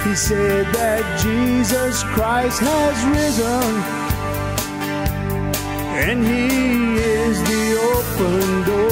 He said that Jesus Christ has risen, and he is the open door.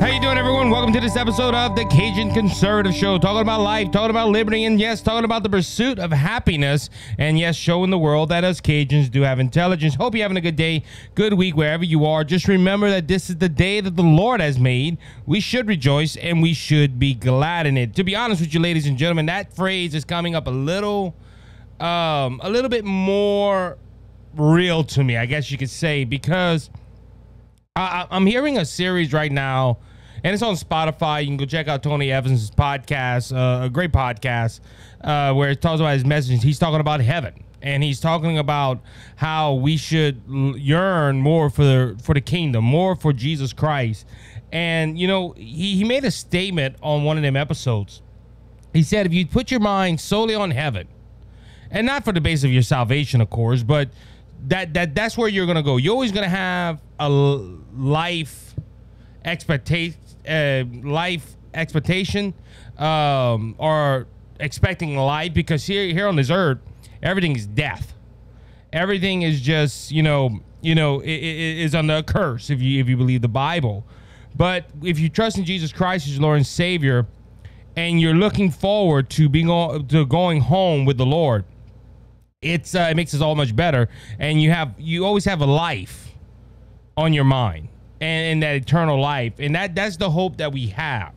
How you doing, everyone? Welcome to this episode of the Cajun Conservative Show, talking about life, talking about liberty, and yes, talking about the pursuit of happiness, and yes, showing the world that us Cajuns do have intelligence. Hope you're having a good day, good week, wherever you are. Just remember that this is the day that the Lord has made. We should rejoice, and we should be glad in it. To be honest with you, ladies and gentlemen, that phrase is coming up a little bit more real to me, I guess you could say, because I'm hearing a series right now, and it's on Spotify. You can go check out Tony Evans' podcast, a great podcast, where it talks about his message. He's talking about heaven, and he's talking about how we should yearn more for the kingdom, more for Jesus Christ. And, you know, he made a statement on one of them episodes. He said, if you put your mind solely on heaven, and not for the base of your salvation, of course, but that's where you're going to go. You're always going to have a life expectation, or expecting life, because here on this earth, everything is death. Everything is just, it is under a curse if you believe the Bible. But if you trust in Jesus Christ as your Lord and Savior, and you're looking forward to going home with the Lord, it makes us all much better. And you always have a life on your mind, and that eternal life, and that's the hope that we have.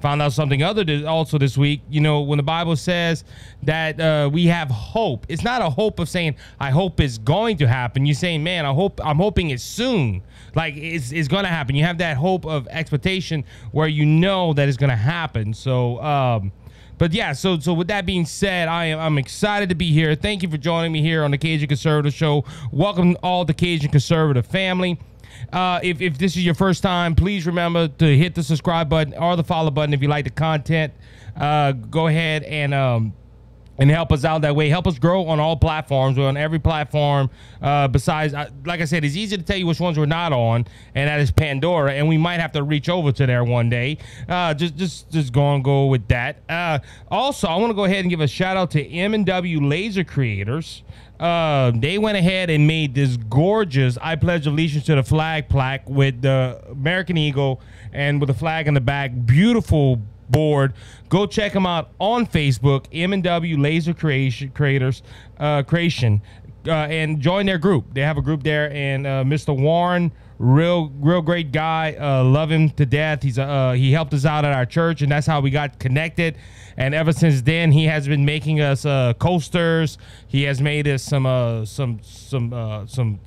Found out something also this week. You know, when the Bible says that we have hope, it's not a hope of saying I hope it's going to happen. You're saying, man, I'm hoping it's soon, like it's going to happen. You have that hope of expectation where you know that it's going to happen. So but yeah, so with that being said, I'm excited to be here. Thank you for joining me here on the Cajun Conservative Show. Welcome all the Cajun Conservative family. If this is your first time, please remember to hit the subscribe button or the follow button if you like the content. Go ahead and help us out that way. Help us grow on all platforms. We're on every platform. Besides, like I said, it's easy to tell you which ones we're not on, and that is Pandora. And we might have to reach over to there one day. Just go with that. Also, I want to go ahead and give a shout out to M&W Laser Creators. They went ahead and made this gorgeous I Pledge Allegiance to the Flag plaque with the American Eagle and with the flag in the back. Beautiful board. Go check them out on Facebook, M&W Laser Creation, and join their group. They have a group there, and Mr. Warren, real great guy. Love him to death. He helped us out at our church, and that's how we got connected. And ever since then, he has been making us coasters. He has made us some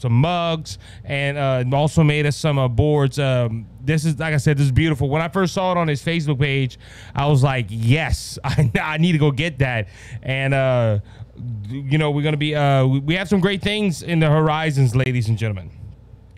mugs, and also made us some boards. This is, like I said, this is beautiful. When I first saw it on his Facebook page, I was like, yes, I need to go get that. And we're gonna be we have some great things in the horizons, ladies and gentlemen.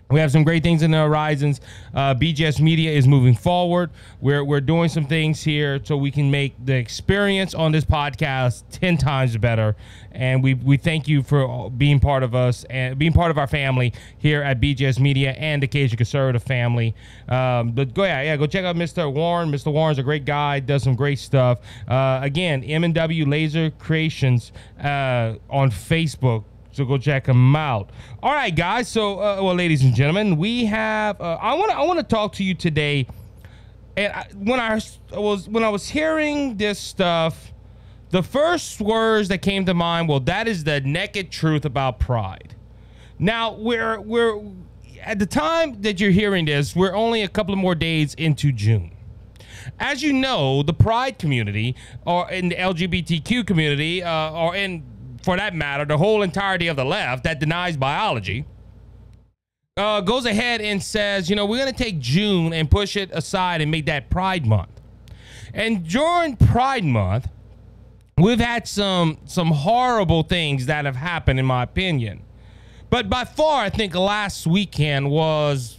We have some great things in the horizons. BGS Media is moving forward. We're doing some things here so we can make the experience on this podcast 10 times better. And we thank you for being part of us and being part of our family here at BGS Media and the Cajun Conservative family. But go check out Mr. Warren. Mr. Warren's a great guy, does some great stuff. Again, M&W Laser Creations on Facebook. So go check them out. All right, guys. So, well, ladies and gentlemen, we have. I want to talk to you today. And when I was hearing this stuff, the first words that came to mind, well, that is the naked truth about pride. Now, we're at the time that you're hearing this, we're only a couple of more days into June. As you know, the pride community, or in the LGBTQ community, or in, for that matter, the whole entirety of the left that denies biology, goes ahead and says, we're going to take June and push it aside and make that Pride Month. And during Pride Month, we've had some horrible things that have happened, in my opinion. But by far, I think last weekend was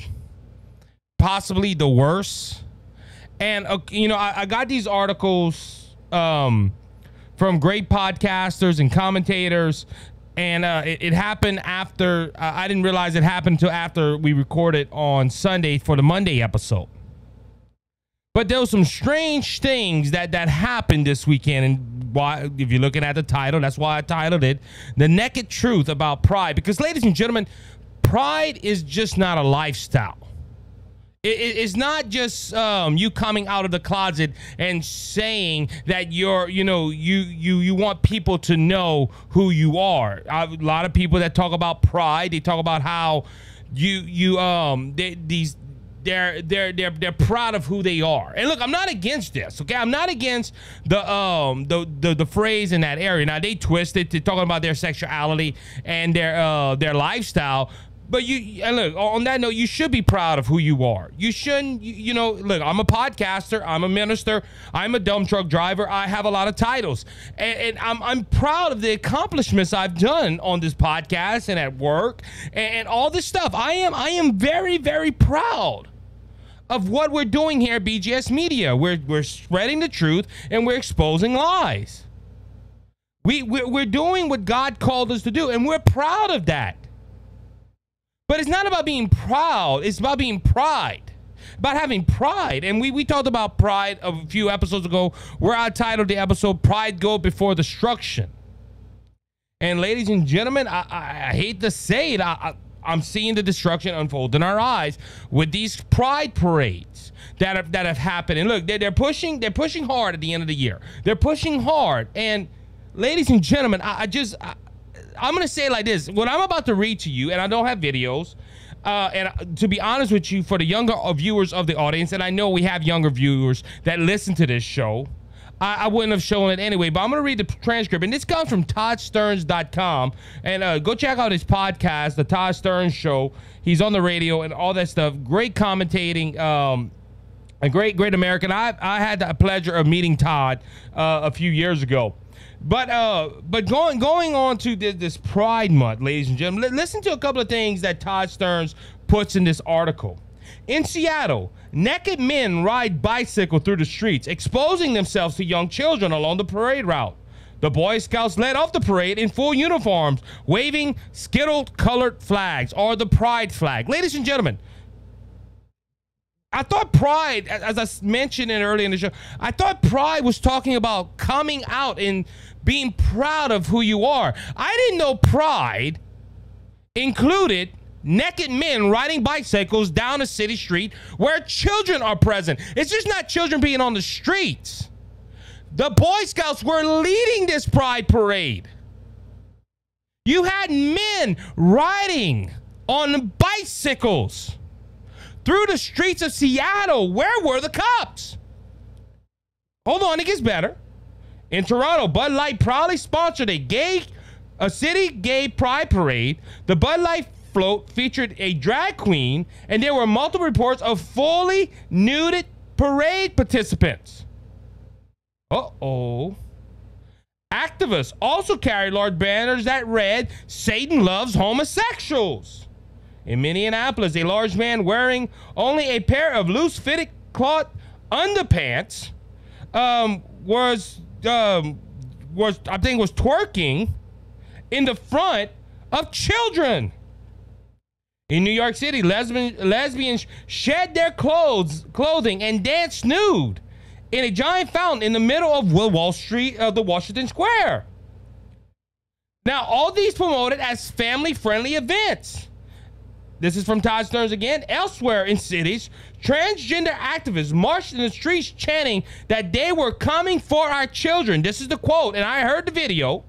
possibly the worst. And, I got these articles from great podcasters and commentators And it happened after, I didn't realize it happened until after we recorded on Sunday for the Monday episode. But there was some strange things that happened this weekend. And why, if you're looking at the title, that's why I titled it The Naked Truth About Pride. Because, ladies and gentlemen, pride is just not a lifestyle. It's not just you coming out of the closet and saying that you want people to know who you are. A lot of people that talk about pride, they talk about how they're proud of who they are. And look, I'm not against this, okay? I'm not against the phrase in that area. Now, they twist it to talking about their sexuality and their lifestyle. But and look, on that note, you should be proud of who you are. You shouldn't, look, I'm a podcaster, I'm a minister, I'm a dump truck driver, I have a lot of titles. And I'm proud of the accomplishments I've done on this podcast and at work and all this stuff. I am very, very proud of what we're doing here at BGS Media. We're spreading the truth and we're exposing lies. We're doing what God called us to do, and we're proud of that. But it's not about being proud. It's about being pride. About having pride. And we talked about pride a few episodes ago, where I titled the episode, Pride Go Before Destruction. And ladies and gentlemen, I hate to say it, I'm seeing the destruction unfold in our eyes with these pride parades that have happened. And look, they're pushing hard at the end of the year. They're pushing hard. And ladies and gentlemen, I'm going to say it like this. What I'm about to read to you, and I don't have videos, and to be honest with you, for the younger viewers of the audience, and I know we have younger viewers that listen to this show, I wouldn't have shown it anyway, but I'm going to read the transcript. And this comes from ToddStearns.com. And go check out his podcast, The Todd Stearns Show. He's on the radio and all that stuff. Great commentating, a great American. I had the pleasure of meeting Todd a few years ago. But going on to this Pride Month, ladies and gentlemen, listen to a couple of things that Todd Stearns puts in this article. In Seattle, naked men ride bicycle through the streets, exposing themselves to young children along the parade route. The Boy Scouts led off the parade in full uniforms, waving Skittle-colored flags, or the Pride flag. Ladies and gentlemen, I thought pride, as I mentioned earlier in the show, I thought pride was talking about coming out and being proud of who you are. I didn't know pride included naked men riding bicycles down a city street where children are present. It's just not children being on the streets. The Boy Scouts were leading this pride parade. You had men riding on bicycles through the streets of Seattle. Where were the cops? Hold on, it gets better. In Toronto, Bud Light proudly sponsored a city gay pride parade. The Bud Light float featured a drag queen, and there were multiple reports of fully nuded parade participants. Uh-oh. Activists also carried large banners that read, "Satan loves homosexuals." In Minneapolis, a large man wearing only a pair of loose-fitting cloth underpants was twerking in the front of children. In New York City, lesbians shed their clothing and danced nude in a giant fountain in the middle of Wall Street of the Washington Square. Now, all these promoted as family-friendly events. This is from Todd Stearns again. Elsewhere in cities, transgender activists marched in the streets chanting that they were coming for our children. This is the quote, and I heard the video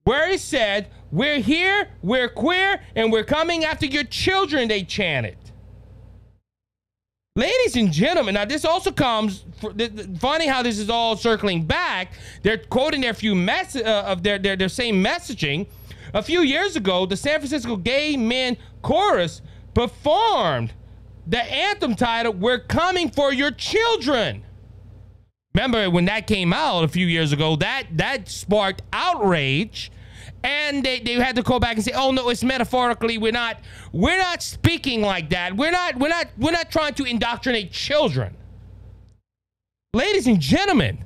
where it said, "We're here, we're queer, and we're coming after your children," they chanted. Ladies and gentlemen, now this also comes, funny how this is all circling back. They're quoting their few of their same messaging. A few years ago, the San Francisco Gay Men Chorus performed the anthem titled, "We're Coming for Your Children." Remember when that came out a few years ago, that sparked outrage, and they had to go back and say, "Oh no, it's metaphorically. We're not speaking like that. We're not trying to indoctrinate children." Ladies and gentlemen,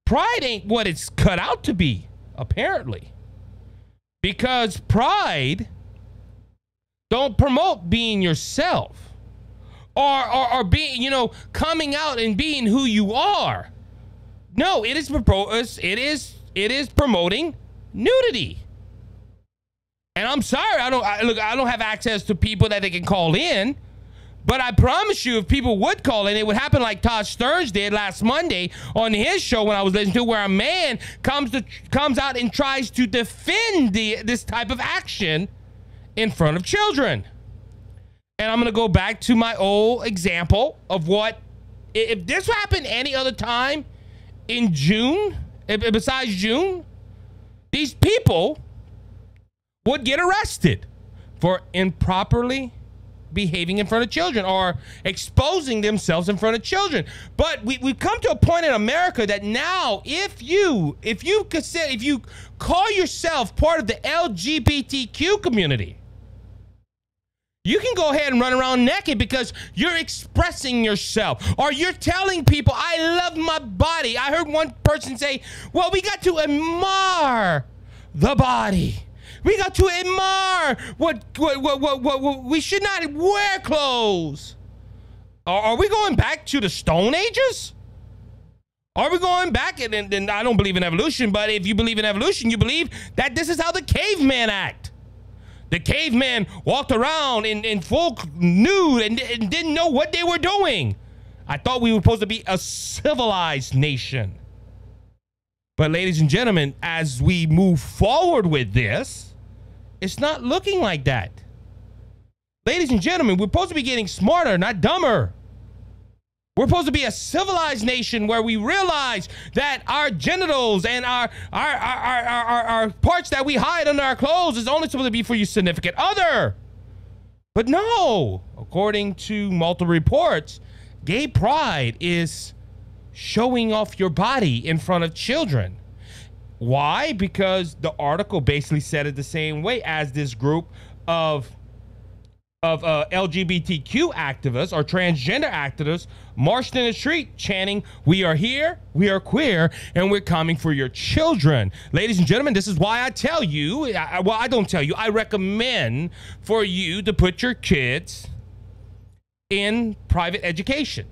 pride ain't what it's cut out to be, apparently. Because pride don't promote being yourself or being, you know, coming out and being who you are. No, it is promoting nudity. And I'm sorry, I don't have access to people that they can call in. But I promise you, if people would call in, it would happen like Todd Stearns did last Monday on his show when I was listening to, where a man comes out and tries to defend this type of action in front of children. And I'm going to go back to my old example of what, if this happened any other time in June, besides June, these people would get arrested for improperly behaving in front of children or exposing themselves in front of children. But we've come to a point in America that now if you call yourself part of the LGBTQ community, you can go ahead and run around naked because you're expressing yourself, or you're telling people, I love my body. I heard one person say, well, we got to admire the body. We got to admire what we should not wear clothes. Are we going back to the Stone Ages? Are we going back? And I don't believe in evolution, but if you believe in evolution, you believe that this is how the caveman act. The caveman walked around in full nude and didn't know what they were doing. I thought we were supposed to be a civilized nation. But ladies and gentlemen, as we move forward with this, it's not looking like that. Ladies and gentlemen, we're supposed to be getting smarter, not dumber. We're supposed to be a civilized nation where we realize that our genitals and our parts that we hide under our clothes is only supposed to be for your significant other. But no, according to multiple reports, gay pride is showing off your body in front of children. Why? Because the article basically said it the same way as this group of LGBTQ activists or transgender activists marched in the street chanting, we are here, we are queer, and we're coming for your children. Ladies and gentlemen, this is why I tell you, I don't tell you, I recommend for you to put your kids in private education.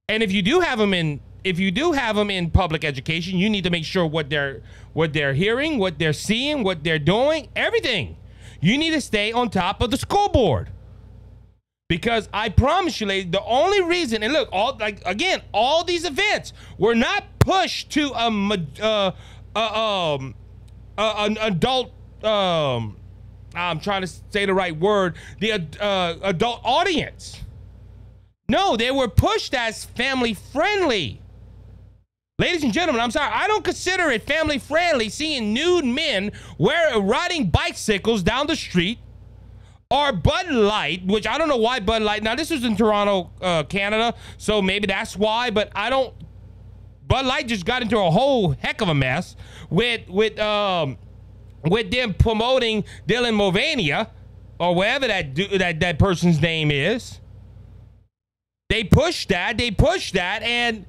And if you do have them in public education, you need to make sure what they're hearing, what they're seeing, what they're doing, everything. You need to stay on top of the school board. Because I promise you, ladies, the only reason, and look, all these events were not pushed to an adult, I'm trying to say the right word, the adult audience. No, they were pushed as family friendly. Ladies and gentlemen, I'm sorry, I don't consider it family friendly seeing nude men riding bicycles down the street, or Bud Light, which I don't know why Bud Light. Now, this was in Toronto, Canada, so maybe that's why, but Bud Light just got into a whole heck of a mess with them promoting Dylan Mulvaney, or whatever that person's name is. They pushed that, and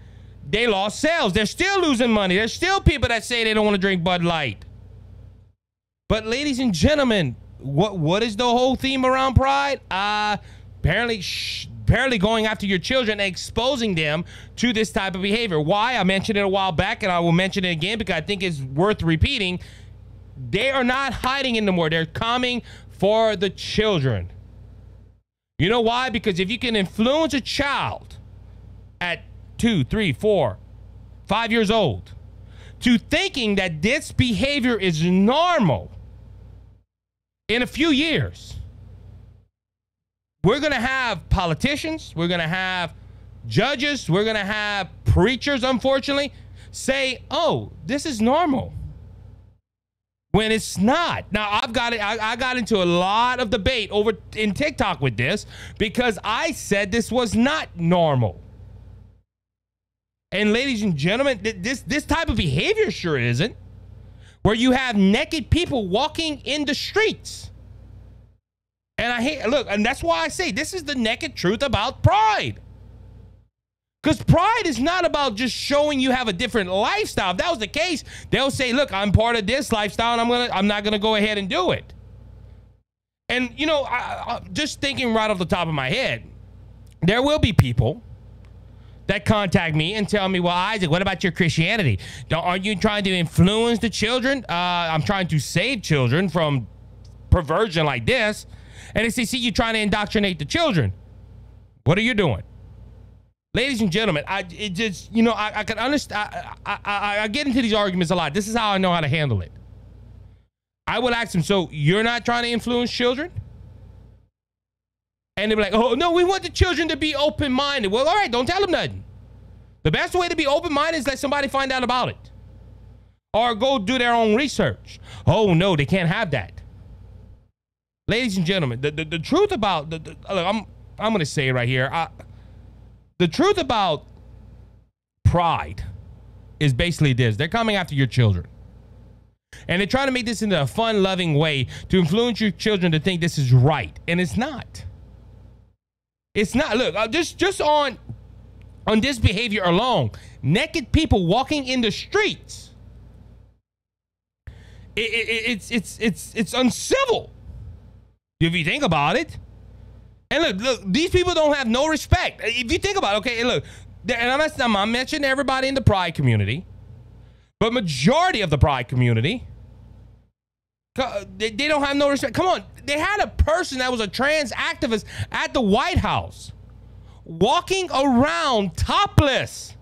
they lost sales. They're still losing money. There's still people that say they don't want to drink Bud Light. But ladies and gentlemen, what is the whole theme around pride? Apparently going after your children and exposing them to this type of behavior. Why? I mentioned it a while back, and I will mention it again because I think it's worth repeating. They are not hiding anymore. They're coming for the children. You know why? Because if you can influence a child at 2, 3, 4, 5 years old to thinking that this behavior is normal, in a few years, we're going to have politicians, we're going to have judges, we're going to have preachers, unfortunately, say, oh, this is normal, when it's not. Now, I got into a lot of debate over in TikTok with this because I said this was not normal. And ladies and gentlemen, this type of behavior sure isn't, where you have naked people walking in the streets. And and that's why I say this is the naked truth about pride. Because pride is not about just showing you have a different lifestyle. If that was the case, they'll say, look, I'm part of this lifestyle and I'm not gonna go ahead and do it. And you know, just thinking right off the top of my head, there will be people that contact me and tell me, well, Isaac, what about your Christianity? Aren't you trying to influence the children? I'm trying to save children from perversion like this. And they say, see, you're trying to indoctrinate the children. What are you doing? Ladies and gentlemen, I can understand. I get into these arguments a lot. This is how I know how to handle it. I would ask them, so you're not trying to influence children? And they'd be like, oh, no, we want the children to be open-minded. Well, all right, don't tell them nothing. The best way to be open-minded is let somebody find out about it. Or go do their own research. Oh, no, they can't have that. Ladies and gentlemen, the truth about, look, I'm going to say it right here. The truth about pride is basically this. They're coming after your children. And they're trying to make this into a fun, loving way to influence your children to think this is right. And it's not. It's not. Look, just on this behavior alone, naked people walking in the streets, it's uncivil if you think about it. And look, these people don't have no respect. If you think about it, okay, look, and I'm not mentioning everybody in the pride community, but majority of the pride community, they don't have no respect. Come on, they had a person that was a trans activist at the White House walking around topless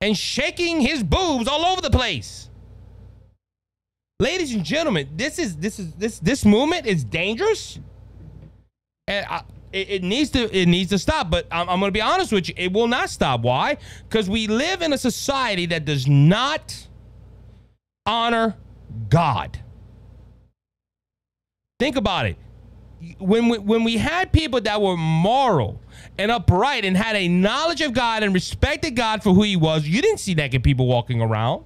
and shaking his boobs all over the place. Ladies and gentlemen, this movement is dangerous. And it needs to stop, but I'm going to be honest with you. It will not stop. Why? Because we live in a society that does not honor God. Think about it. When we had people that were moral and upright and had a knowledge of God and respected God for who he was, you didn't see naked people walking around.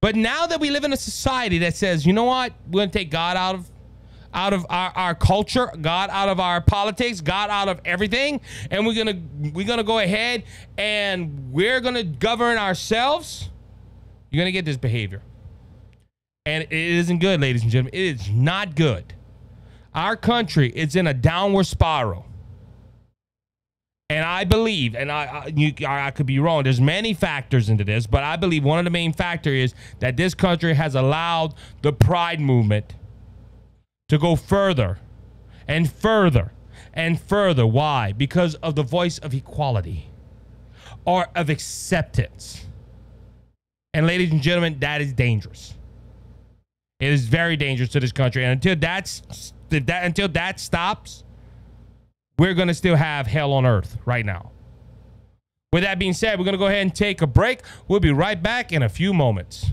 But now that we live in a society that says, you know what, we're going to take God out of our culture, God out of our politics, God out of everything, and we're gonna go ahead and we're gonna govern ourselves, you're gonna get this behavior. And it isn't good, ladies and gentlemen. It is not good. Our country is in a downward spiral. And I believe, and I could be wrong, there's many factors into this, but I believe one of the main factors is that this country has allowed the pride movement to go further and further and further. Why? Because of the voice of equality or of acceptance. And ladies and gentlemen, that is dangerous. It is very dangerous to this country. And until that stops, we're going to still have hell on earth right now. With that being said, we're going to go ahead and take a break. We'll be right back in a few moments.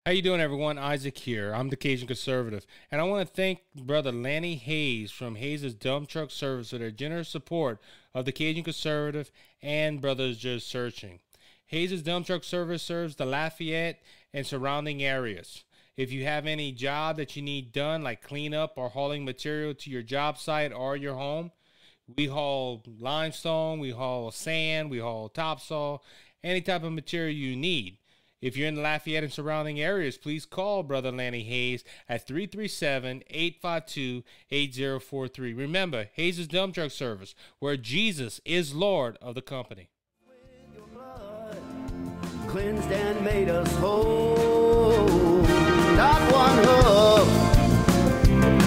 How you doing, everyone? Isaac here. I'm the Cajun Conservative, and I want to thank Brother Lanny Hayes from Hayes' Dump Truck Service for their generous support of the Cajun Conservative and Brothers Just Searching. Hayes' Dump Truck Service serves the Lafayette and surrounding areas. If you have any job that you need done, like cleanup or hauling material to your job site or your home, we haul limestone, we haul sand, we haul topsoil, any type of material you need. If you're in the Lafayette and surrounding areas, please call Brother Lanny Hayes at 337-852-8043. Remember, Hayes' Dump Truck Service, where Jesus is Lord of the company. Cleansed and made us whole. Not one hoof,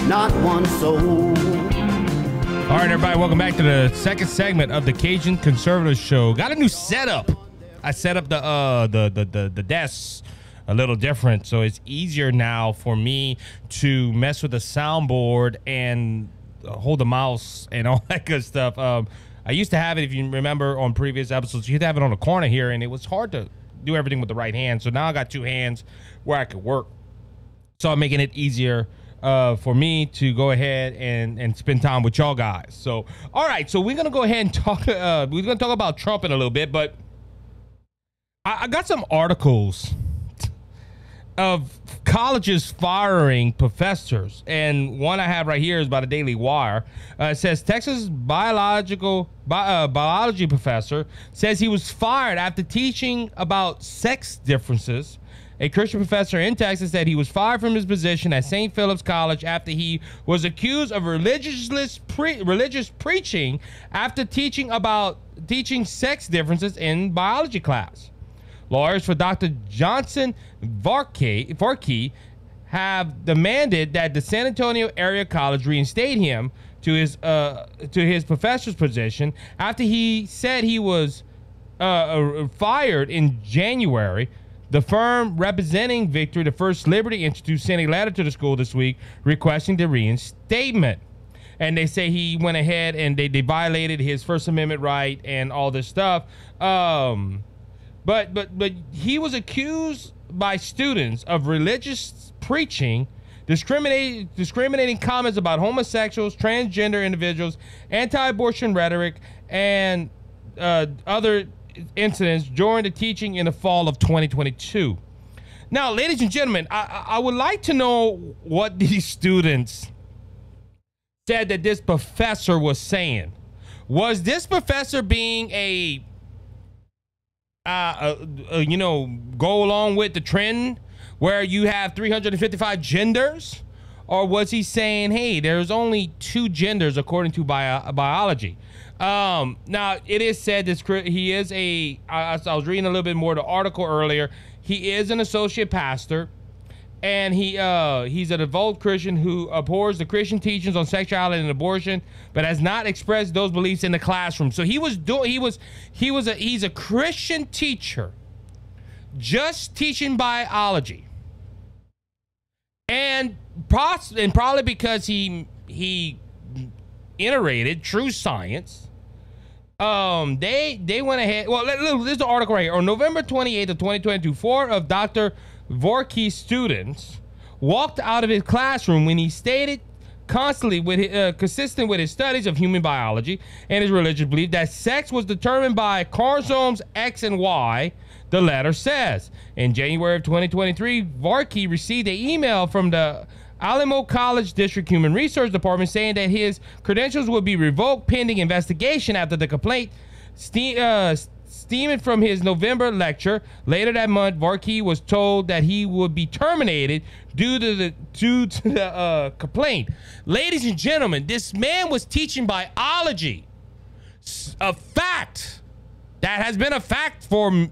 not one soul. All right, everybody, welcome back to the second segment of the Cajun Conservative Show. Got a new setup. I set up the desks a little different, so it's easier now for me to mess with the soundboard and hold the mouse and all that good stuff. I used to have it, if you remember on previous episodes, you had to have it on the corner here, and it was hard to do everything with the right hand. So now I got two hands where I could work. So I'm making it easier for me to go ahead and spend time with y'all guys. So, all right, so we're gonna go ahead and talk. We're gonna talk about Trump in a little bit, but I got some articles of colleges firing professors, and one I have right here is by the Daily Wire. It says Texas biology professor says he was fired after teaching about sex differences. A Christian professor in Texas said he was fired from his position at St. Philip's College after he was accused of religious preaching after teaching sex differences in biology class. Lawyers for Dr. Johnson Varkey have demanded that the San Antonio Area College reinstate him to his professor's position after he said he was fired in January. The firm representing Victory, the First Liberty Institute, sent a letter to the school this week requesting the reinstatement. And they say he went ahead and they violated his First Amendment right and all this stuff. But he was accused by students of religious preaching, discriminating comments about homosexuals, transgender individuals, anti-abortion rhetoric, and other incidents during the teaching in the fall of 2022. Now, ladies and gentlemen, I would like to know what these students said that this professor was saying. Was this professor being go along with the trend where you have 355 genders? Or was he saying, hey, there's only 2 genders according to biology? Now, it is said this he is I was reading a little bit more of the article earlier. He is an associate pastor, and he's a devout Christian who abhors the Christian teachings on sexuality and abortion, but has not expressed those beliefs in the classroom. So he's a Christian teacher, just teaching biology, and probably because he iterated true science. They went ahead. Well, look, this is the article right here. On November 28th of 2022, 4 of Dr. Vorkey's students walked out of his classroom when he stated consistent with his studies of human biology and his religious belief that sex was determined by chromosomes X and Y, the letter says. In January of 2023, Varkey received an email from the Alamo College District Human Resource Department saying that his credentials would be revoked pending investigation after the complaint stemming from his November lecture. Later that month, Varkey was told that he would be terminated due to the complaint. Ladies and gentlemen, this man was teaching biology, a fact that has been a fact for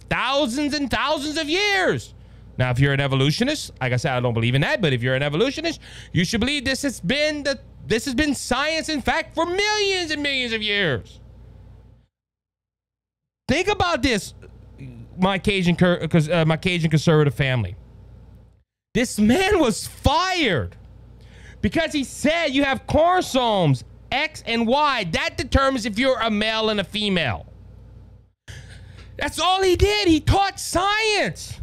thousands and thousands of years. Now, if you're an evolutionist, like I said, I don't believe in that, but if you're an evolutionist, you should believe this has been science and fact for millions and millions of years. Think about this, my Cajun conservative family. This man was fired because he said you have chromosomes X and Y. That determines if you're a male and a female. That's all he did. He taught science.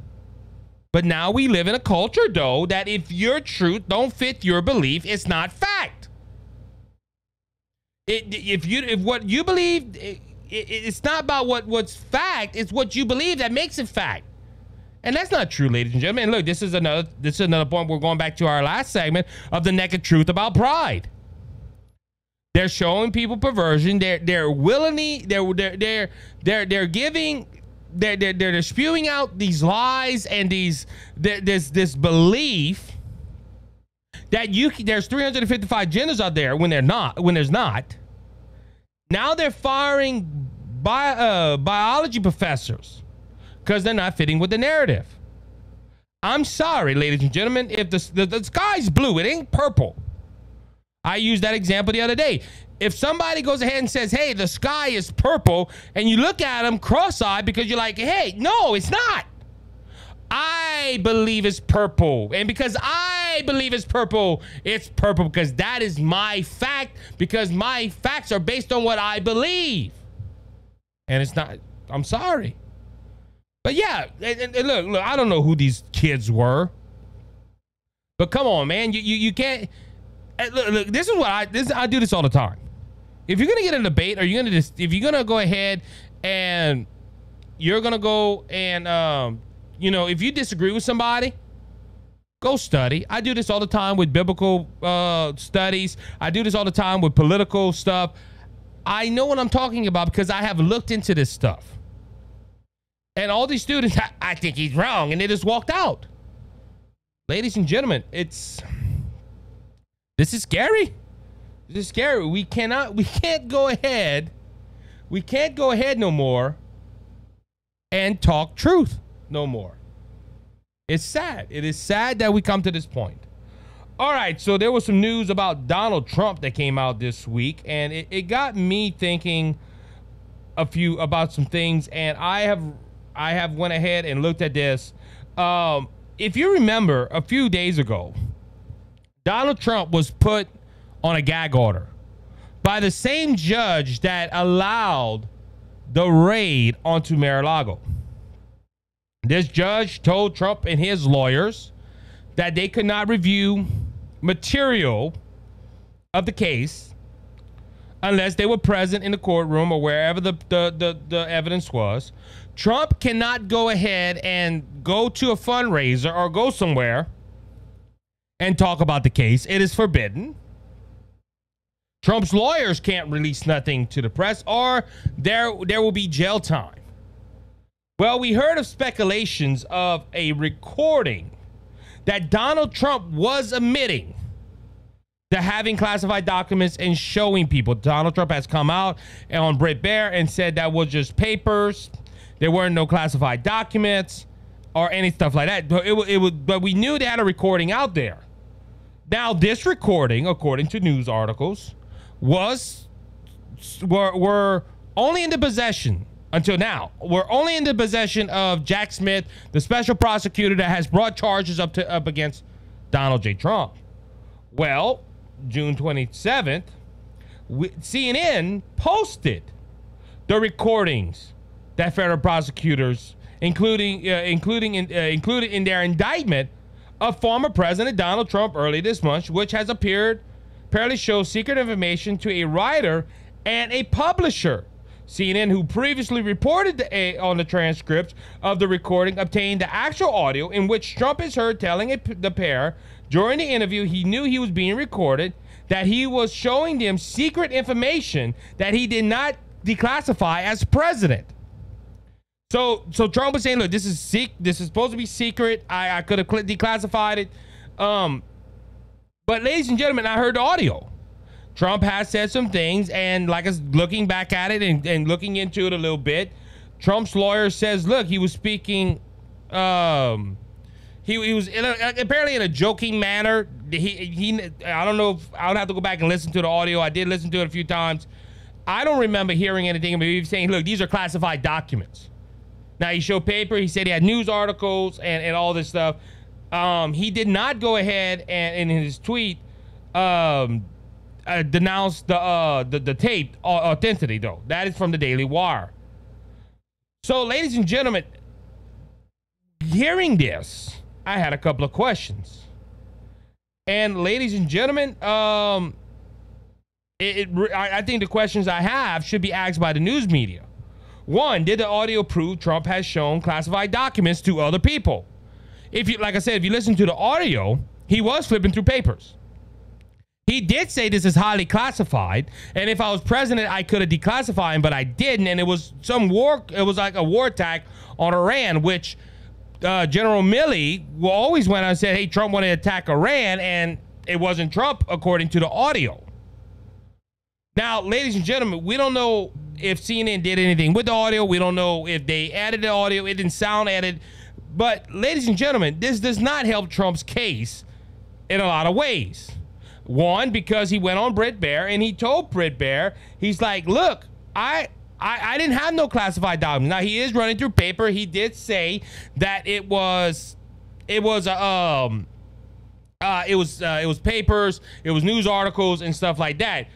But now we live in a culture, though, that if your truth don't fit your belief, it's not fact. If what you believe, it's not about what's fact. It's what you believe that makes it fact. And that's not true, ladies and gentlemen. And look, this is another point. We're going back to our last segment of the naked truth about pride. They're showing people perversion. They're spewing out these lies and this belief that there's 355 genders out there when there's not. Now they're firing biology professors because they're not fitting with the narrative. I'm sorry, ladies and gentlemen, if the sky's blue, it ain't purple. I used that example the other day. If somebody goes ahead and says, hey, the sky is purple, and you look at them cross-eyed because you're like, hey, no, it's not. I believe it's purple. And because I believe it's purple because that is my fact, because my facts are based on what I believe. And it's not, I'm sorry. But yeah, and look, I don't know who these kids were. But come on, man, you can't. Look, this is what I do this all the time. If you're gonna get in a debate, if you're gonna go ahead and you're gonna go and you know, if you disagree with somebody, go study. I do this all the time with biblical studies. I do this all the time with political stuff. I know what I'm talking about because I have looked into this stuff. And all these students, I think he's wrong, and they just walked out. Ladies and gentlemen, this is scary. This is scary. We can't go ahead no more and talk truth no more. It's sad. It is sad that we come to this point. All right, so there was some news about Donald Trump that came out this week, and it got me thinking about some things, and I have went ahead and looked at this. If you remember, a few days ago, Donald Trump was put on a gag order by the same judge that allowed the raid onto Mar-a-Lago. This judge told Trump and his lawyers that they could not review material of the case unless they were present in the courtroom or wherever the evidence was. Trump cannot go ahead and go to a fundraiser or go somewhere and talk about the case. It is forbidden. Trump's lawyers can't release nothing to the press, or there will be jail time. Well, we heard of speculations of a recording that Donald Trump was admitting to having classified documents and showing people. Donald Trump has come out on Bret Baier and said that was just papers. There weren't no classified documents or any stuff like that. But we knew they had a recording out there. Now, this recording, according to news articles, were only in the possession until now. We're only in the possession of Jack Smith, the special prosecutor that has brought charges up against Donald J. Trump. Well, June 27th, CNN posted the recordings that federal prosecutors, included in their indictment of former President Donald Trump early this month, which has apparently shows secret information to a writer and a publisher. CNN, who previously reported on the transcripts of the recording, obtained the actual audio in which Trump is heard telling the pair during the interview he knew he was being recorded, that he was showing them secret information that he did not declassify as president. So Trump was saying, look, this is supposed to be secret. I could have declassified it. But ladies and gentlemen, I heard the audio. Trump has said some things, and like us looking back at it and looking into it a little bit, Trump's lawyer says, look, he was speaking, he was apparently in a joking manner. I don't know if I would have to go back and listen to the audio. I did listen to it a few times. I don't remember hearing anything, but he was saying, look, these are classified documents. Now, he showed paper. He said he had news articles and all this stuff. He did not go ahead and in his tweet denounce the tape authenticity, though. That is from the Daily Wire. So, ladies and gentlemen, hearing this, I had a couple of questions. And, ladies and gentlemen, I think the questions I have should be asked by the news media. One, did the audio prove Trump has shown classified documents to other people? Like I said, if you listen to the audio, he was flipping through papers. He did say this is highly classified, and if I was president, I could have declassified him, but I didn't, and it was it was like a war attack on Iran, which General Milley always went on and said, hey, Trump wanted to attack Iran, and it wasn't Trump, according to the audio. Now, ladies and gentlemen, we don't know if CNN did anything with the audio. We don't know if they added the audio. It didn't sound added. But, ladies and gentlemen, this does not help Trump's case in a lot of ways. One, because he went on Bret Baier and he told Bret Baier, he's like, look, I didn't have no classified documents. Now, he is running through paper. He did say that it was papers, it was news articles and stuff like that.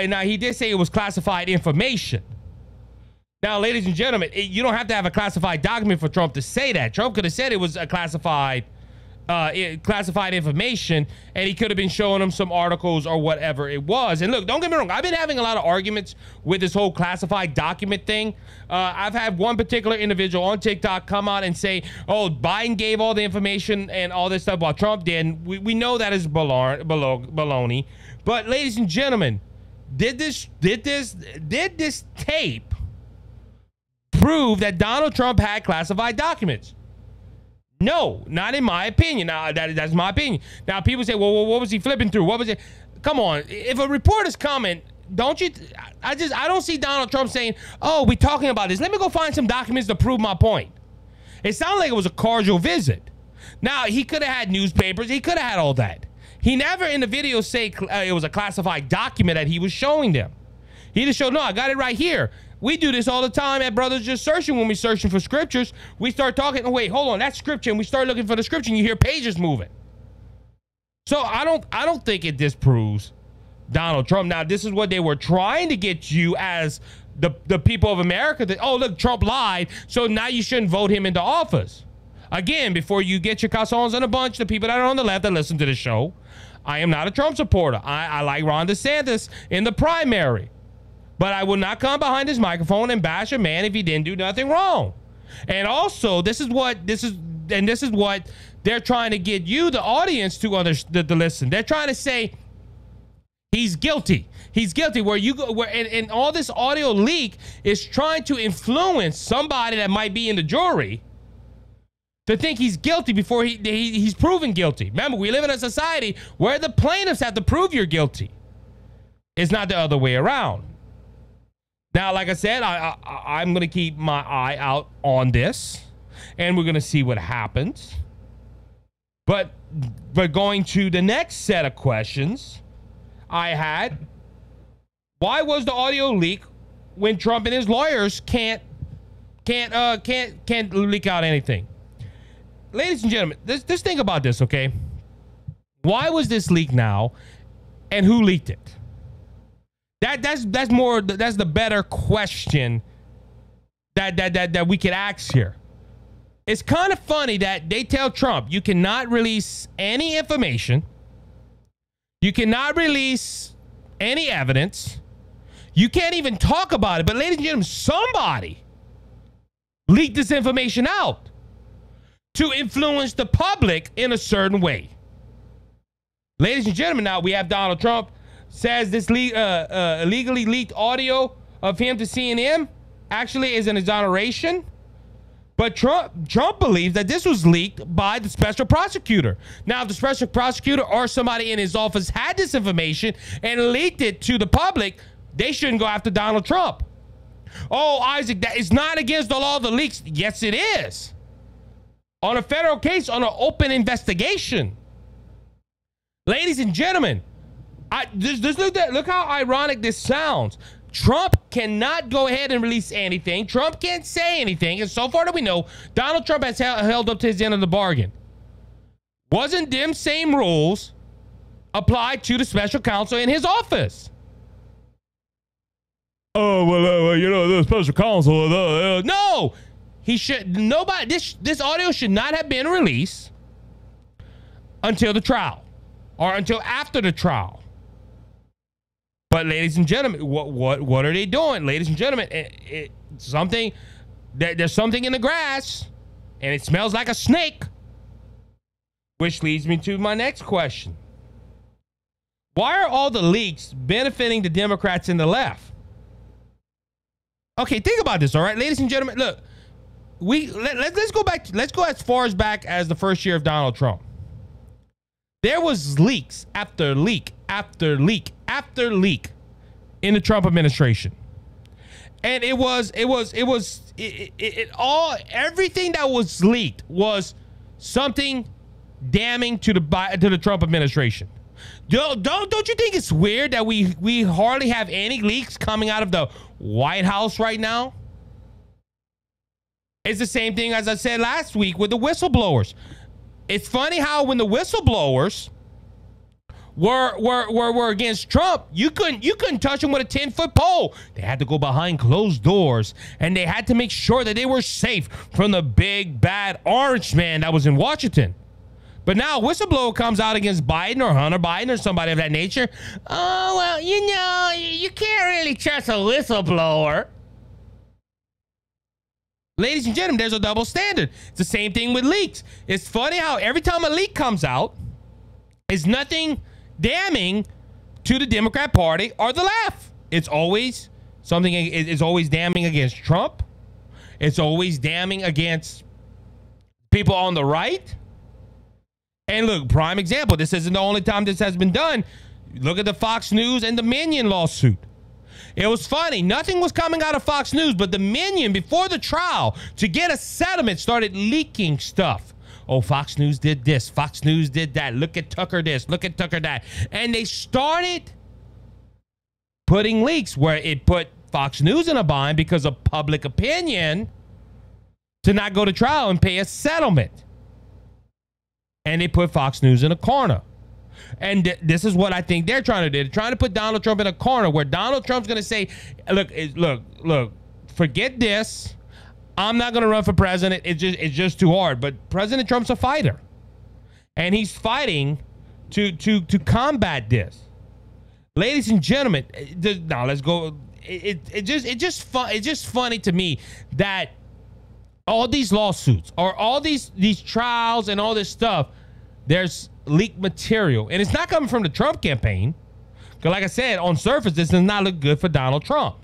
Now, he did say it was classified information. Now, ladies and gentlemen, you don't have to have a classified document for Trump to say that. Trump could have said it was a classified classified information, and he could have been showing them some articles or whatever it was. And look, don't get me wrong, I've been having a lot of arguments with this whole classified document thing. I've had one particular individual on TikTok come out and say, oh, Biden gave all the information and all this stuff while Trump didn't. We know that is baloney. But ladies and gentlemen, did this tape prove that Donald Trump had classified documents? No, not in my opinion. Now, that's my opinion. Now, people say, well, what was he flipping through? What was it? Come on. If a report is coming, don't you? I don't see Donald Trump saying, oh, we're talking about this. Let me go find some documents to prove my point. It sounded like it was a cordial visit. Now, he could have had newspapers. He could have had all that. He never in the video say it was a classified document that he was showing them. He just showed, no, I got it right here. We do this all the time at Brothers Just Searching. When we're searching for scriptures, we start talking, oh, wait, hold on, that's scripture, and we start looking for the scripture, and you hear pages moving. So I don't think it disproves Donald Trump. Now, this is what they were trying to get you as the people of America, that, oh, look, Trump lied, so now you shouldn't vote him into office. Again, before you get your calzones in a bunch, the people that are on the left that listen to the show, I am not a Trump supporter. I like Ron DeSantis in the primary. But I will not come behind his microphone and bash a man if he didn't do nothing wrong. And also, this is what they're trying to get you, the audience, to listen. They're trying to say he's guilty. He's guilty. And all this audio leak is trying to influence somebody that might be in the jury to think he's guilty before he's proven guilty. Remember, we live in a society where the plaintiffs have to prove you're guilty. It's not the other way around. Now, like I said, I'm going to keep my eye out on this, and we're going to see what happens. But going to the next set of questions I had, why was the audio leak when Trump and his lawyers can't leak out anything? Ladies and gentlemen, just think about this, okay? Why was this leaked now, and who leaked it? That's the better question that we could ask here. It's kind of funny that they tell Trump you cannot release any information, you cannot release any evidence, you can't even talk about it. But ladies and gentlemen, somebody leaked this information out to influence the public in a certain way. Ladies and gentlemen, now we have Donald Trump says this illegally leaked audio of him to CNN actually is an exoneration. But Trump believes that this was leaked by the special prosecutor. Now, if the special prosecutor or somebody in his office had this information and leaked it to the public, they shouldn't go after Donald Trump. Oh, Isaac, that is not against the law, the leaks. Yes, it is. On a federal case, on an open investigation. Ladies and gentlemen, look how ironic this sounds. Trump cannot go ahead and release anything. Trump can't say anything. And so far that we know, Donald Trump has held up to his end of the bargain. Wasn't them same rules applied to the special counsel in his office? Oh, well, the special counsel. No, he should. Nobody. This audio should not have been released until the trial or until after the trial. But ladies and gentlemen, what are they doing? Ladies and gentlemen, there's something in the grass, and it smells like a snake. Which leads me to my next question. Why are all the leaks benefiting the Democrats and the left? Okay, think about this, all right? Ladies and gentlemen, look, let's go back. Let's go as far back as the first year of Donald Trump. There was leaks after leak after leak after leak in the Trump administration. And everything that was leaked was something damning to the Trump administration. Don't you think it's weird that we hardly have any leaks coming out of the White House right now? It's the same thing as I said last week with the whistleblowers. It's funny how when the whistleblowers were against Trump, you couldn't touch them with a 10-foot pole. They had to go behind closed doors, and they had to make sure that they were safe from the big bad orange man that was in Washington. But now a whistleblower comes out against Biden or Hunter Biden or somebody of that nature. Oh, well, you know, you can't really trust a whistleblower. Ladies and gentlemen, there's a double standard. It's the same thing with leaks. It's funny how every time a leak comes out, it's nothing damning to the Democrat Party or the left. It's always something, it's always damning against Trump. It's always damning against people on the right. And look, prime example, this isn't the only time this has been done. Look at the Fox News and the Minion lawsuit. It was funny. Nothing was coming out of Fox News, but the Minion, before the trial, to get a settlement, started leaking stuff. Oh, Fox News did this. Fox News did that. Look at Tucker this. Look at Tucker that. And they started putting leaks where it put Fox News in a bind because of public opinion to not go to trial and pay a settlement. And they put Fox News in a corner. And this is what I think they're trying to do. They're trying to put Donald Trump in a corner where Donald Trump's going to say, look, forget this. I'm not going to run for president. It's just too hard. But President Trump's a fighter. And he's fighting to combat this. Ladies and gentlemen, now let's go. It's just funny to me that all these lawsuits or all these trials and all this stuff, there's leaked material, and it's not coming from the Trump campaign. Because like I said, on surface, this does not look good for Donald Trump.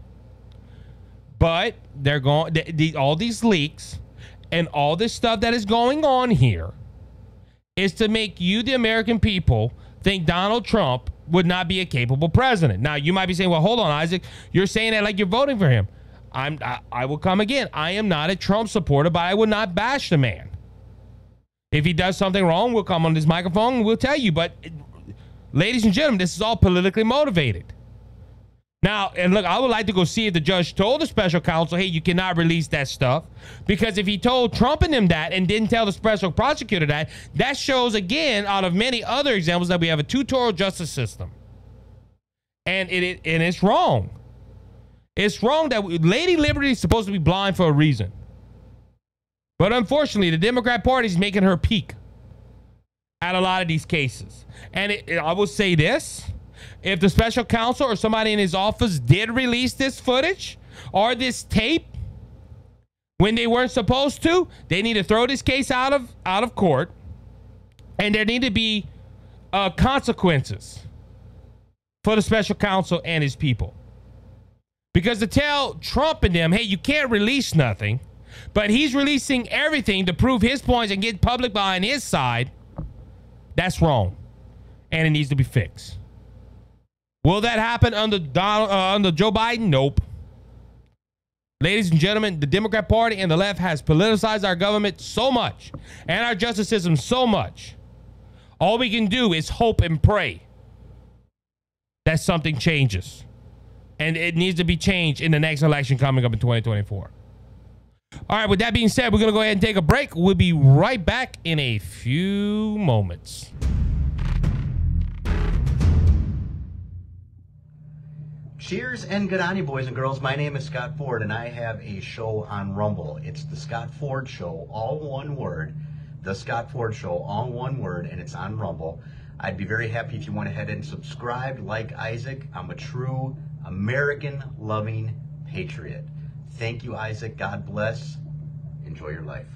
But they're going, all these leaks and all this stuff that is going on here is to make you, the American people, think Donald Trump would not be a capable president. Now, you might be saying, well, hold on, Isaac. You're saying that like you're voting for him. I will come again. I am not a Trump supporter, but I will not bash the man. If he does something wrong, we'll come on this microphone and we'll tell you. But ladies and gentlemen, this is all politically motivated. Now, and look, I would like to go see if the judge told the special counsel, hey, you cannot release that stuff. Because if he told Trump and them that and didn't tell the special prosecutor that, that shows, again, out of many other examples, that we have a tutorial justice system. And it's wrong. It's wrong that Lady Liberty is supposed to be blind for a reason. But unfortunately, the Democrat Party is making her peak at a lot of these cases. And I will say this. If the special counsel or somebody in his office did release this footage or this tape when they weren't supposed to, they need to throw this case out of court. And there need to be consequences for the special counsel and his people. Because to tell Trump and them, hey, you can't release nothing, but he's releasing everything to prove his points and get public behind his side, that's wrong. And it needs to be fixed. Will that happen under Joe Biden? Nope. Ladies and gentlemen, the Democrat Party and the left has politicized our government so much and our justice system so much. All we can do is hope and pray that something changes. And it needs to be changed in the next election coming up in 2024. All right, with that being said, we're going to go ahead and take a break. We'll be right back in a few moments. Cheers and good on you, boys and girls. My name is Scott Ford, and I have a show on Rumble. It's the Scott Ford Show, all one word. The Scott Ford Show, all one word, and it's on Rumble. I'd be very happy if you went ahead and subscribed. Like Isaac, I'm a true American-loving patriot. Thank you, Isaac. God bless. Enjoy your life.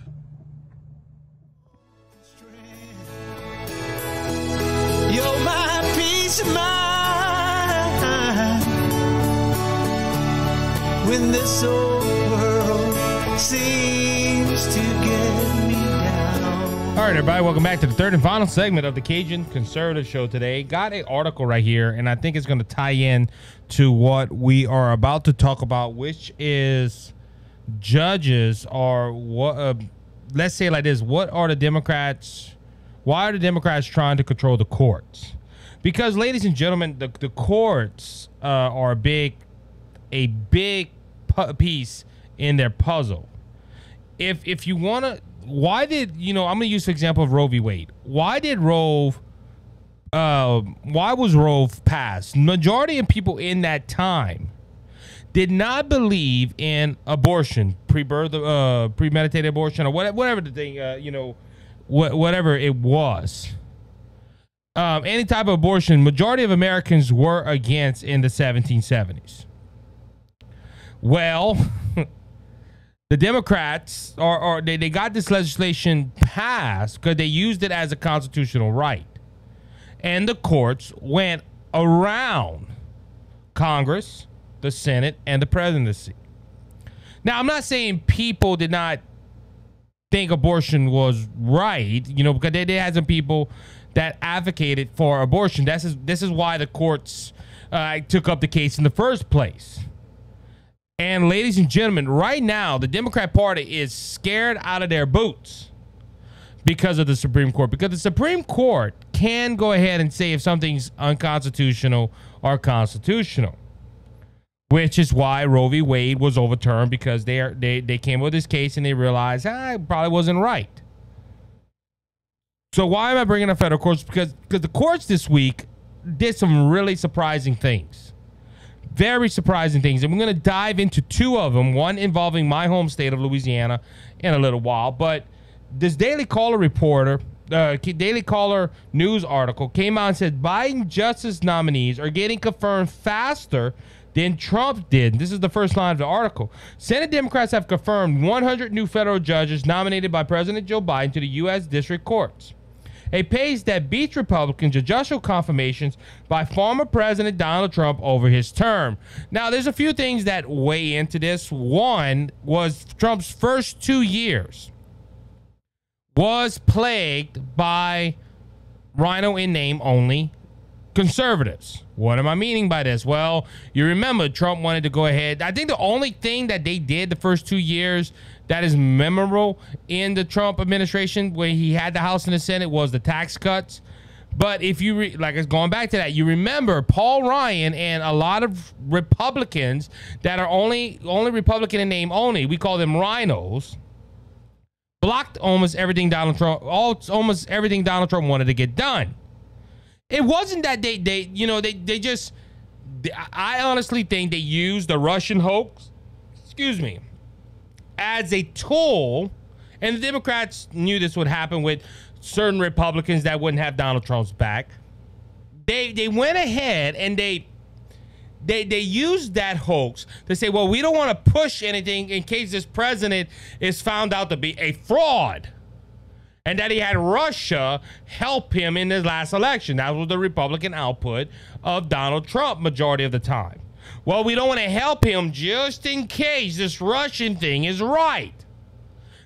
You're my peace of mind when this old world seems to get me down. All right, everybody, welcome back to the third and final segment of the Cajun Conservative Show today. Got an article right here, and I think it's going to tie in to what we are about to talk about, which is judges are what. Let's say it like this: what are the Democrats? Why are the Democrats trying to control the courts? Because, ladies and gentlemen, the courts are a big piece in their puzzle. If you want to. Why did, I'm going to use the example of Roe v. Wade. Why was Roe passed? Majority of people in that time did not believe in abortion, premeditated abortion, or whatever the thing, whatever it was. Any type of abortion, majority of Americans were against in the 1770s. Well, the Democrats, they got this legislation passed because they used it as a constitutional right. And the courts went around Congress, the Senate, and the presidency. Now, I'm not saying people did not think abortion was right, because they had some people that advocated for abortion. This is why the courts took up the case in the first place. And ladies and gentlemen, right now, the Democrat Party is scared out of their boots because of the Supreme Court. Because the Supreme Court can go ahead and say if something's unconstitutional or constitutional, which is why Roe v. Wade was overturned, because they came with this case and they realized it probably wasn't right. So why am I bringing up federal courts? Because the courts this week did some really surprising things. Very surprising things. And we're going to dive into two of them, one involving my home state of Louisiana in a little while. But this Daily Caller reporter, Daily Caller news article came out and said Biden justice nominees are getting confirmed faster than Trump did. This is the first line of the article. Senate Democrats have confirmed 100 new federal judges nominated by President Joe Biden to the U.S. district courts, a pace that beats Republican judicial confirmations by former President Donald Trump over his term. Now, there's a few things that weigh into this. One was Trump's first 2 years was plagued by rhino in name only conservatives. What am I meaning by this? Well, you remember Trump wanted to go ahead. I think the only thing that they did the first 2 years that is memorable in the Trump administration, where he had the House and the Senate, was the tax cuts. But if you going back to that, you remember Paul Ryan and a lot of Republicans that are only Republican in name only, we call them rhinos, blocked almost everything Donald Trump wanted to get done. It wasn't that they just, I honestly think they used the Russian hoax, as a tool, and the Democrats knew this would happen with certain Republicans that wouldn't have Donald Trump's back. They went ahead and they used that hoax to say, well, we don't want to push anything in case this president is found out to be a fraud, and that he had Russia help him in his last election. That was the Republican output of Donald Trump majority of the time. Well, we don't want to help him just in case this Russian thing is right,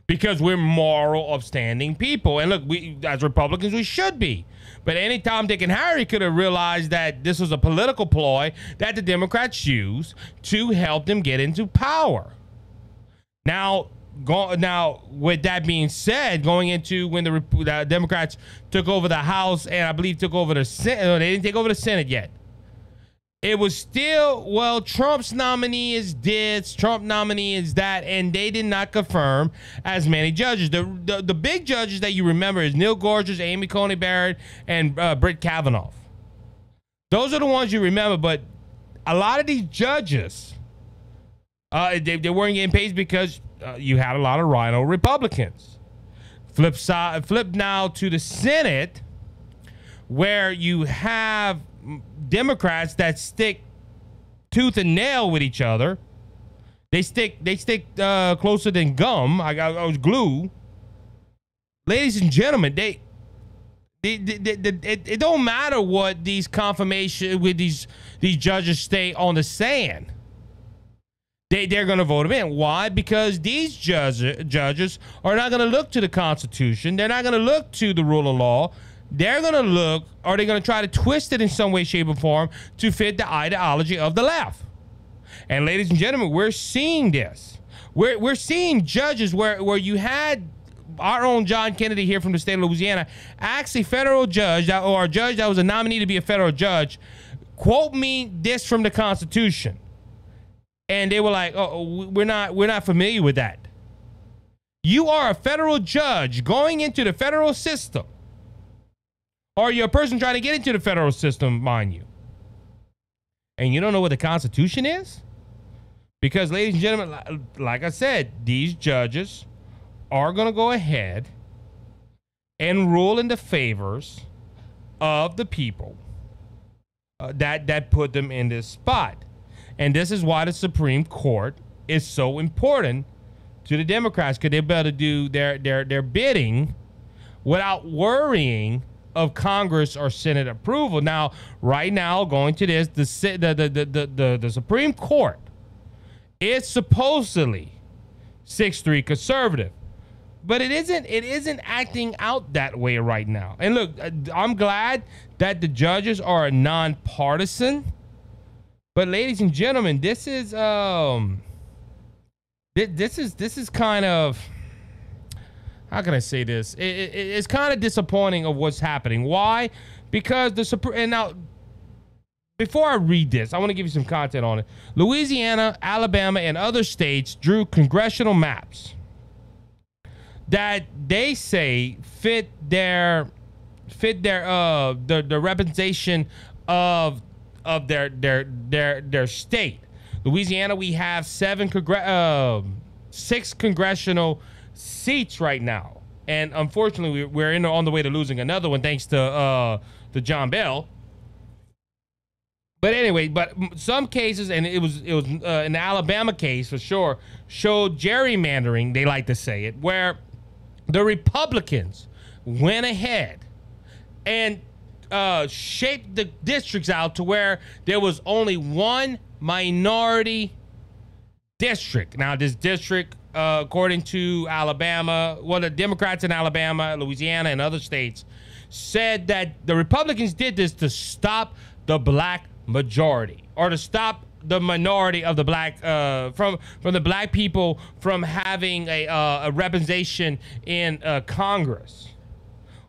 because we're moral, upstanding people. And look, we as Republicans, we should be. But any Tom, Dick, and Harry could have realized that this was a political ploy that the Democrats used to help them get into power. Now, with that being said, going into when the Democrats took over the House and I believe took over the Senate, no, they didn't take over the Senate yet. It was still, well, Trump's nominee is this, Trump nominee is that, and they did not confirm as many judges. The big judges that you remember is Neil Gorsuch, Amy Coney Barrett, and Brett Kavanaugh. Those are the ones you remember, but a lot of these judges, they weren't getting paid because you had a lot of rhino Republicans. Flip now to the Senate, where you have Democrats that stick tooth and nail with each other. They stick closer than gum. I was glue. Ladies and gentlemen, it don't matter what these confirmation with these judges stay on the sand. They're going to vote them in. Why? Because these judges are not going to look to the Constitution. They're not going to look to the rule of law. They're going to look, or they're going to try to twist it in some way, shape, or form to fit the ideology of the left. And ladies and gentlemen, we're seeing this. We're seeing judges where you had our own John Kennedy here from the state of Louisiana ask a federal judge or a judge that was a nominee to be a federal judge, quote me this from the Constitution. And they were like, oh, we're not familiar with that. You are a federal judge going into the federal system. Or you're a person trying to get into the federal system, mind you. And you don't know what the Constitution is? Because, ladies and gentlemen, like I said, these judges are going to go ahead and rule in the favors of the people that put them in this spot. And this is why the Supreme Court is so important to the Democrats, because they're able to do their bidding without worrying of Congress or Senate approval. Now, right now, going to this, the Supreme Court is supposedly 6-3 conservative, but it isn't acting out that way right now. And look, I'm glad that the judges are nonpartisan, but ladies and gentlemen, this is kind of, how can I say this? It's kind of disappointing of what's happening. Why? Because and now, before I read this, I want to give you some content on it. Louisiana, Alabama, and other states drew congressional maps that they say fit the representation of their state. Louisiana, we have 6 congressional seats right now, and unfortunately, we're on the way to losing another one thanks to John Bell. But anyway, some cases, and it was an Alabama case for sure, showed gerrymandering. They like to say it, where the Republicans went ahead and shaped the districts out to where there was only one minority district. Now, this district, according to Alabama, well, the Democrats in Alabama, Louisiana, and other states said that the Republicans did this to stop the black majority, or to stop the minority of the black from the black people from having a representation in Congress.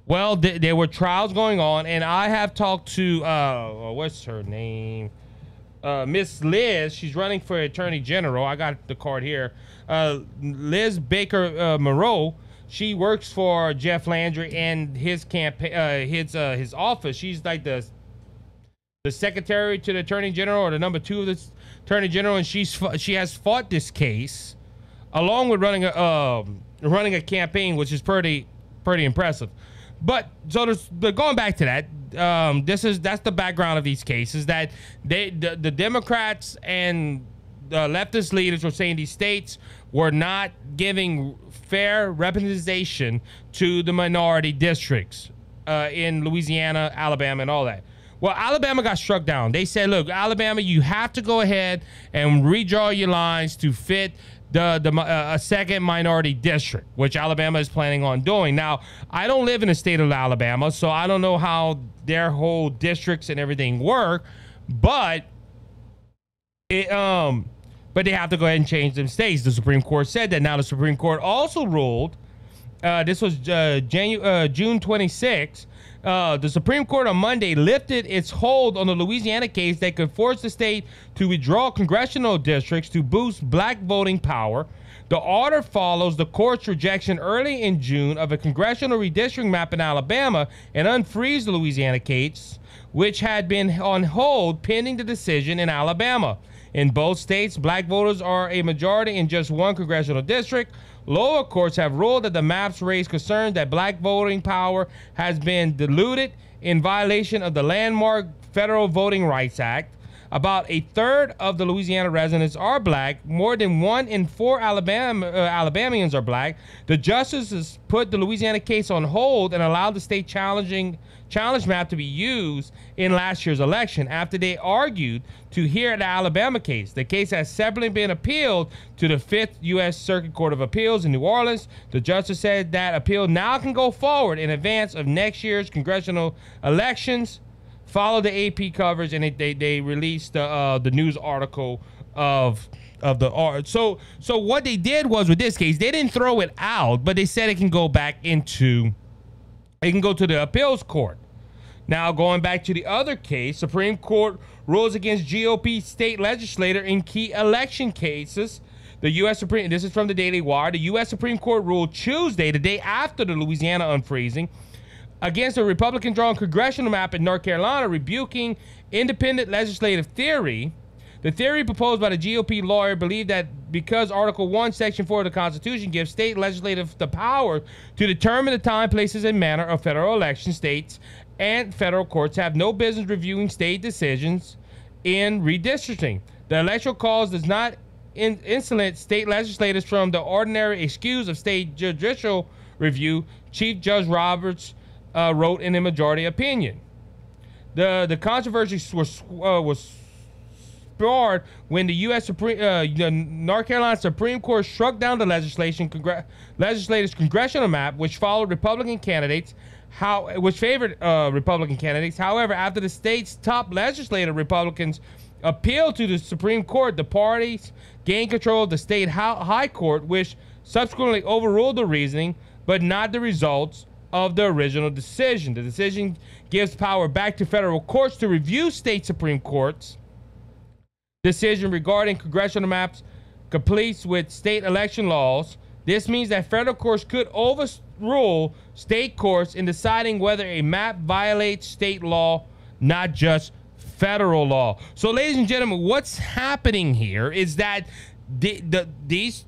Well, there were trials going on, and I have talked to what's her name, Miss Liz. She's running for Attorney General. I got the card here. Liz Baker Moreau. She works for Jeff Landry and his campaign, his office. She's like the secretary to the Attorney General, or the number 2 of the Attorney General, and she has fought this case along with running a campaign, which is pretty impressive. But so going back to that, that's the background of these cases, that the Democrats and the leftist leaders were saying these states were not giving fair representation to the minority districts in Louisiana, Alabama, and all that. Well, Alabama got struck down. They said, look, Alabama, you have to go ahead and redraw your lines to fit a second minority district, which Alabama is planning on doing. Now, I don't live in the state of Alabama, so I don't know how their whole districts and everything work, but they have to go ahead and change them states. The Supreme Court said that. Now, the Supreme Court also ruled, this was June 26th, the Supreme Court on Monday lifted its hold on the Louisiana case that could force the state to withdraw congressional districts to boost black voting power. The order follows the court's rejection early in June of a congressional redistricting map in Alabama and unfreeze the Louisiana case, which had been on hold pending the decision in Alabama. In both states, black voters are a majority in just one congressional district. Lower courts have ruled that the maps raise concerns that black voting power has been diluted in violation of the landmark Federal Voting Rights Act. About a third of the Louisiana residents are black. More than 1 in 4 Alabamians are black. The justices put the Louisiana case on hold and allowed the state challenge map to be used in last year's election after they argued to hear the Alabama case. The case has separately been appealed to the 5th U.S. Circuit Court of Appeals in New Orleans. The justice said that appeal now can go forward in advance of next year's congressional elections. Follow the AP coverage, and they released the news article of the art. So what they did was, with this case, they didn't throw it out, but they said it can go back into, it can go to the appeals court. Now, going back to the other case, Supreme Court rules against GOP state legislator in key election cases. The U.S. Supreme, this is from the Daily Wire, the U.S. Supreme Court ruled Tuesday, the day after the Louisiana unfreezing, against a Republican-drawn congressional map in North Carolina, rebuking independent legislative theory. The theory proposed by the GOP lawyer believed that because Article 1, Section 4 of the Constitution gives state legislators the power to determine the time, places, and manner of federal elections, states and federal courts have no business reviewing state decisions in redistricting. The electoral clause does not insulate state legislators from the ordinary excuse of state judicial review, Chief Judge Roberts wrote in a majority opinion. The controversy was sparred when the the North Carolina Supreme Court struck down the legislature's congressional map, which followed Republican candidates, which favored Republican candidates. However, after the state's top legislative Republicans appealed to the Supreme Court, the parties gained control of the state high court, which subsequently overruled the reasoning, but not the results of the original decision. The decision gives power back to federal courts to review state Supreme Courts decision regarding congressional maps completes with state election laws. This means that federal courts could overrule state courts in deciding whether a map violates state law, not just federal law. So, ladies and gentlemen, what's happening here is that these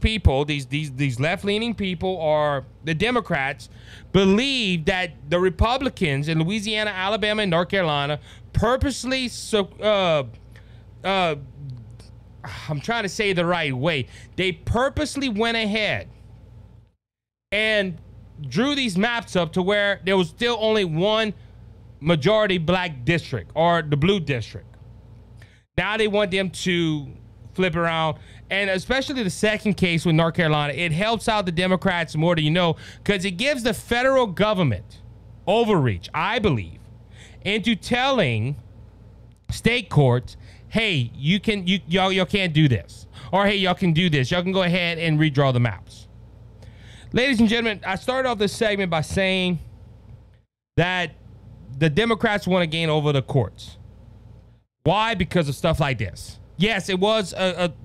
people, these left-leaning people, or the Democrats, believe that the Republicans in Louisiana, Alabama, and North Carolina purposely I'm trying to say the right way. They purposely went ahead and drew these maps up to where there was still only one majority black district, or the blue district. Now they want them to flip around, and especially the second case with North Carolina, it helps out the Democrats more than you know, because it gives the federal government overreach, I believe, into telling state courts, hey, y'all can't do this, or hey, y'all can do this. Y'all can go ahead and redraw the maps. Ladies and gentlemen, I started off this segment by saying that the Democrats want to gain over the courts. Why? Because of stuff like this. Yes, it was,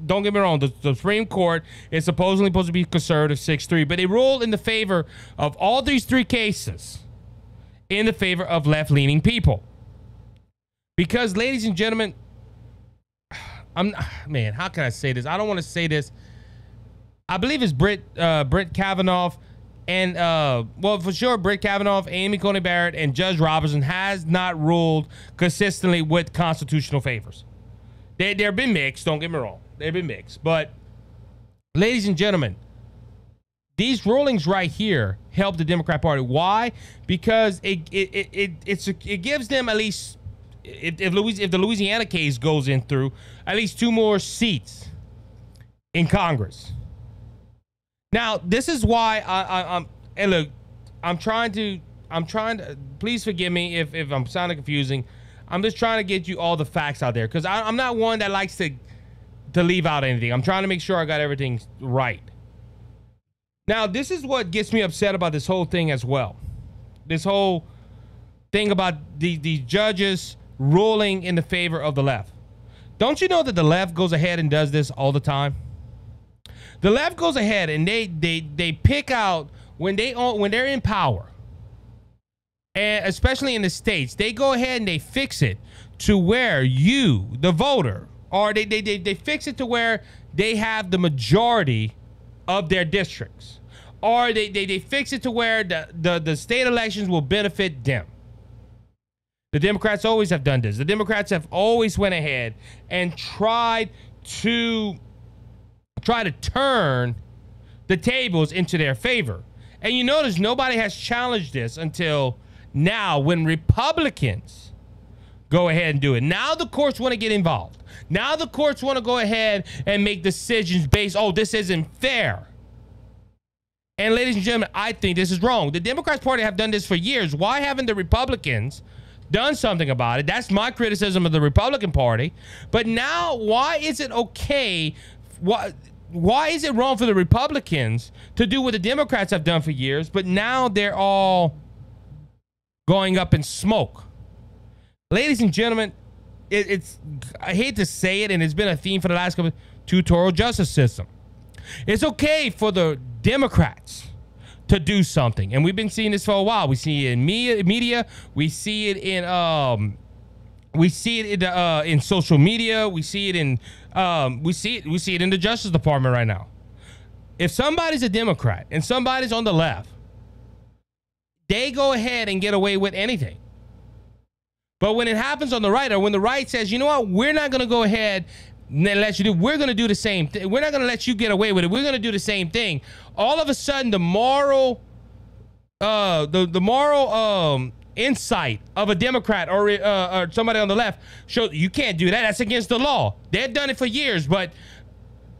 don't get me wrong, the Supreme Court is supposedly supposed to be conservative 6-3, but they ruled in the favor of all these three cases, in the favor of left-leaning people. Because, ladies and gentlemen, man, how can I say this? I don't want to say this. I believe it's Brett Kavanaugh and, well, for sure, Brett Kavanaugh, Amy Coney Barrett, and Judge Robertson has not ruled consistently with constitutional favors. They've been mixed, don't get me wrong. They've been mixed. But, ladies and gentlemen, these rulings right here help the Democrat Party. Why? Because it gives them at least, if the Louisiana case goes in through, at least 2 more seats in Congress. Now, this is why and look, I'm trying to, please forgive me if I'm sounding confusing. I'm just trying to get you all the facts out there, because I'm not one that likes to leave out anything. I'm trying to make sure I got everything right. Now, this is what gets me upset about this whole thing as well. This whole thing about these judges ruling in the favor of the left. Don't you know that the left goes ahead and does this all the time? The left goes ahead and they pick out when they're in power, and especially in the states, they go ahead and they fix it to where you, the voter, or they fix it to where they have the majority of their districts, or they fix it to where the state elections will benefit them. The Democrats always have done this. The Democrats have always went ahead and tried to turn the tables into their favor. And you notice nobody has challenged this until now, when Republicans go ahead and do it. Now the courts want to get involved. Now the courts want to go ahead and make decisions based, oh, this isn't fair. And ladies and gentlemen, I think this is wrong. The Democrats Party have done this for years. Why haven't the Republicans done something about it? That's my criticism of the Republican Party. But now, why is it okay? Why is it wrong for the Republicans to do what the Democrats have done for years, but now they're all going up in smoke? Ladies and gentlemen, I hate to say it, and it's been a theme for the last couple, tutorial justice system. It's okay for the Democrats to do something, and we've been seeing this for a while. We see it in media, we see it in We see it in social media. We see it in we see it in the Justice Department right now. If somebody's a Democrat and somebody's on the left, they go ahead and get away with anything. But when it happens on the right, or when the right says, you know what, we're not going to go ahead and let you do, we're going to do the same thing. We're not going to let you get away with it. We're going to do the same thing. All of a sudden, the moral insight of a Democrat or somebody on the left shows you can't do that. That's against the law. They've done it for years, but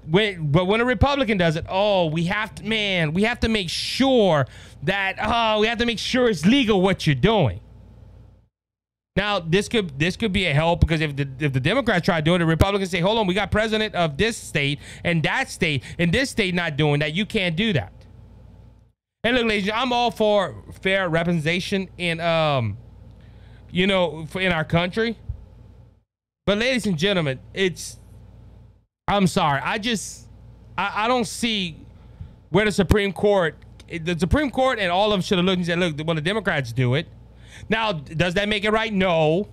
when a Republican does it, we have to make sure that we have to make sure it's legal what you're doing. Now this could be a help, because if the Democrats try doing it, the Republicans say, hold on, we got president of this state and that state and this state not doing that. You can't do that. And look, ladies, I'm all for fair representation in, in our country. But ladies and gentlemen, I'm sorry. I don't see where the Supreme Court and all of them should have looked and said, look, well, the Democrats do it. Now, does that make it right? No.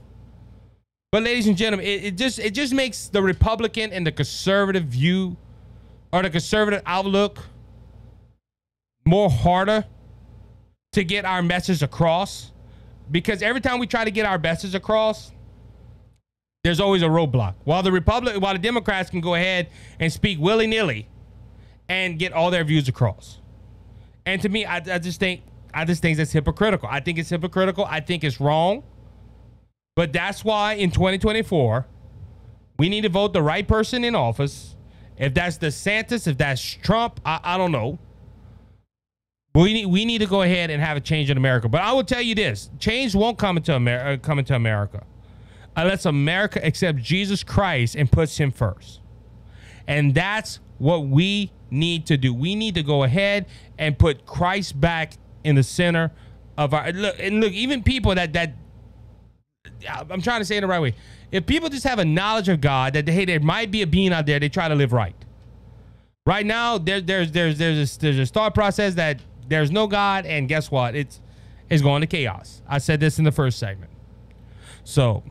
But ladies and gentlemen, it just makes the Republican and the conservative view, or the conservative outlook, more harder to get our message across, because every time we try to get our message across, there's always a roadblock. While the Democrats can go ahead and speak willy-nilly and get all their views across. And to me, I just think that's hypocritical. I think it's hypocritical. I think it's wrong. But that's why in 2024, we need to vote the right person in office. If that's DeSantis, if that's Trump, I don't know. We need to go ahead and have a change in America. But I will tell you this: change won't come into America unless America accepts Jesus Christ and puts him first. And that's what we need to do. We need to go ahead and put Christ back in the center of our look. Even people that I'm trying to say it the right way. If people just have a knowledge of God, that hey, there might be a being out there, they try to live right. Right now, there's this thought process that there's no God, and guess what? It's going to chaos. I said this in the first segment. So,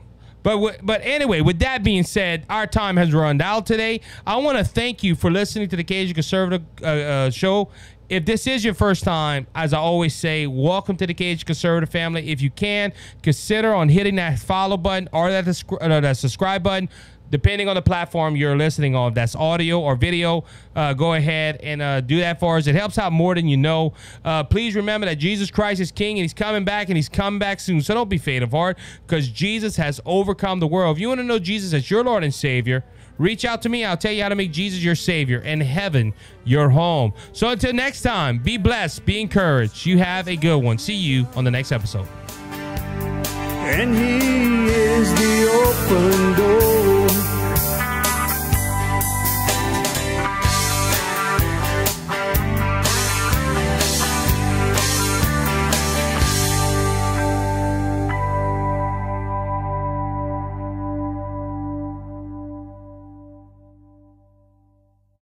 but anyway, with that being said, our time has run out today. I want to thank you for listening to the Cajun Conservative Show. If this is your first time, as I always say, welcome to the Cajun Conservative family. If you can, consider on hitting that follow button or that subscribe button, depending on the platform you're listening on. If that's audio or video, go ahead and do that for us. It helps out more than you know. Please remember that Jesus Christ is King, and he's coming back, and he's coming back soon. So don't be faint of heart, because Jesus has overcome the world. If you want to know Jesus as your Lord and Savior, reach out to me. I'll tell you how to make Jesus your Savior and heaven your home. So until next time, be blessed, be encouraged. You have a good one. See you on the next episode. And he is the open door.